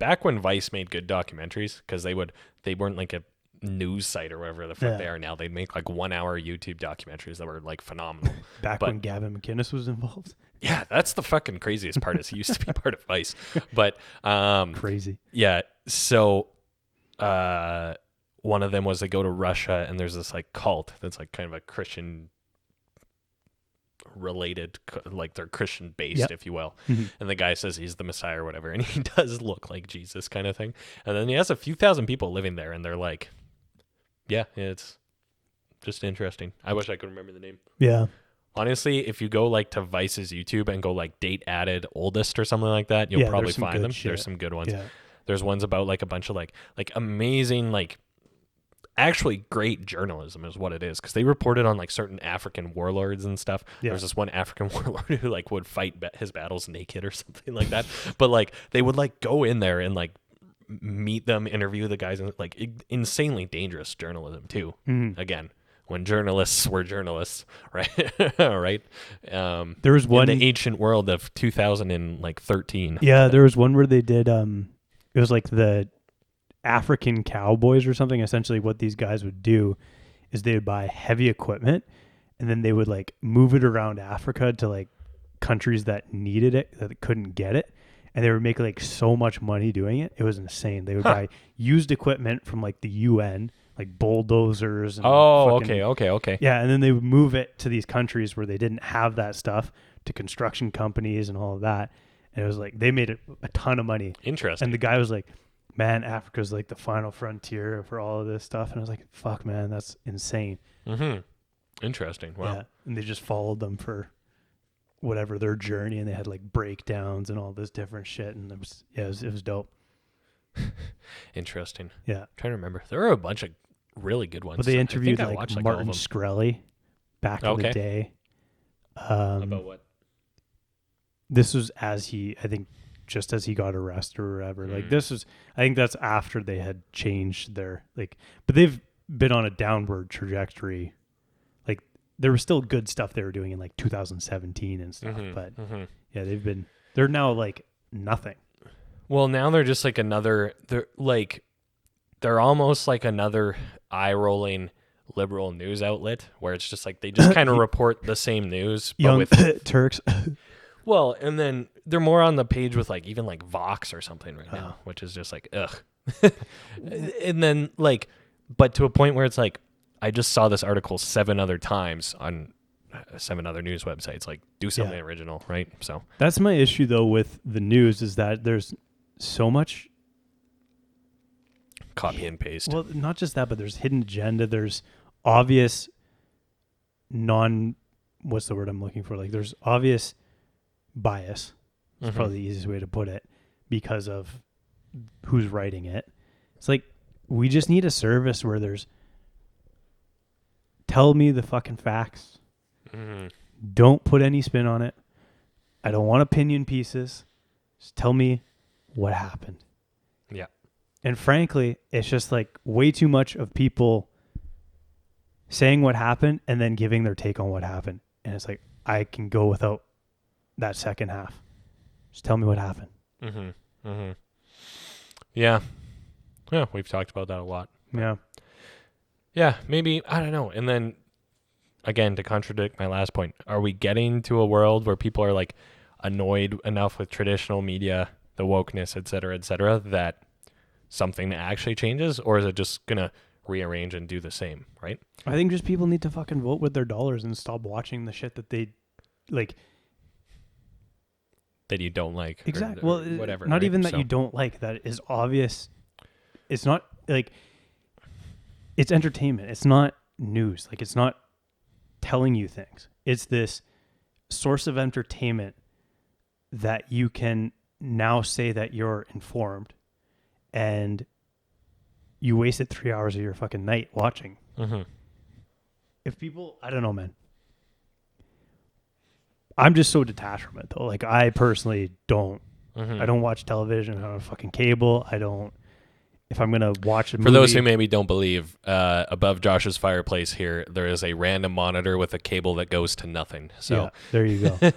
back when Vice made good documentaries, because they weren't like a news site or whatever the fuck they are now. They'd make like 1 hour YouTube documentaries that were like phenomenal. Back when Gavin McInnes was involved. Yeah, that's the fucking craziest part. Is he used to be part of Vice, but crazy. Yeah, so one of them was they go to Russia and there's this like cult that's like kind of a Christian related, like they're Christian based, if you will. And the guy says he's the Messiah or whatever, and he does look like Jesus kind of thing. And then he has a few thousand people living there, and they're like, yeah, it's just interesting. I wish I could remember the name. Yeah. Honestly, if you go like to Vice's YouTube and go like date added oldest or something like that, you'll probably find them. There's some good ones. Yeah. There's ones about like a bunch of like amazing, like actually great journalism is what it is, because they reported on like certain African warlords and stuff. There was this one African warlord who like would fight his battles naked or something like that. But like they would like go in there and like meet them, interview the guys, and like insanely dangerous journalism too. Again, when journalists were journalists, right? Right. There was one in the ancient world of 2013. Yeah, there was one where they did. It was like the African cowboys or something. Essentially, what these guys would do is they would buy heavy equipment, and then they would like move it around Africa to like countries that needed it, that couldn't get it. And they would make like so much money doing it. It was insane. They would buy used equipment from like the UN, like bulldozers. And okay. Yeah, and then they would move it to these countries where they didn't have that stuff, to construction companies and all of that. And it was like they made a ton of money. Interesting. And the guy was like, man, Africa's like the final frontier for all of this stuff. And I was like, fuck, man, that's insane. Interesting. Wow. Yeah. And they just followed them for whatever their journey, and they had like breakdowns and all this different shit, and it was dope. Interesting. Yeah, I'm trying to remember. There were a bunch of really good ones. But they interviewed like Martin Shkreli back in the day. About what? This was just as he got arrested or whatever. Like I think that's after they had changed their but they've been on a downward trajectory. There was still good stuff they were doing in like 2017 and stuff, but yeah, they're now like nothing. Well, now they're just like they're almost like another eye-rolling liberal news outlet where it's just like they just kind of report the same news, but Young with Turks. Well, and then they're more on the page with like even like Vox or something right now, which is just like ugh. And then like, but to a point where it's like, I just saw this article 7 other times on 7 other news websites. Like, do something original, right? So that's my issue though with the news, is that there's so much copy and paste. Well, not just that, but there's hidden agenda. There's obvious what's the word I'm looking for? Like, there's obvious bias. That's probably the easiest way to put it, because of who's writing it. It's like, we just need a service where there's, tell me the fucking facts. Don't put any spin on it. I don't want opinion pieces. Just tell me what happened. Yeah. And frankly, it's just like way too much of people saying what happened and then giving their take on what happened. And it's like, I can go without that second half. Just tell me what happened. Yeah. Yeah, we've talked about that a lot. Yeah. Yeah, maybe, I don't know. And then, again, to contradict my last point, are we getting to a world where people are like annoyed enough with traditional media, the wokeness, et cetera, that something actually changes? Or is it just going to rearrange and do the same, right? I think just people need to fucking vote with their dollars and stop watching the shit that they like. That you don't like. Exactly. Or whatever. Not right? even that you don't like, that is obvious. It's not like, it's entertainment. It's not news. Like, it's not telling you things. It's this source of entertainment that you can now say that you're informed, and you wasted 3 hours of your fucking night watching. If people, I don't know, man. I'm just so detached from it though. Like, I personally don't. I don't watch television. I don't have fucking cable. I don't. If I'm going to watch a movie. For those who maybe don't believe, above Josh's fireplace here, there is a random monitor with a cable that goes to nothing. So yeah, there you go.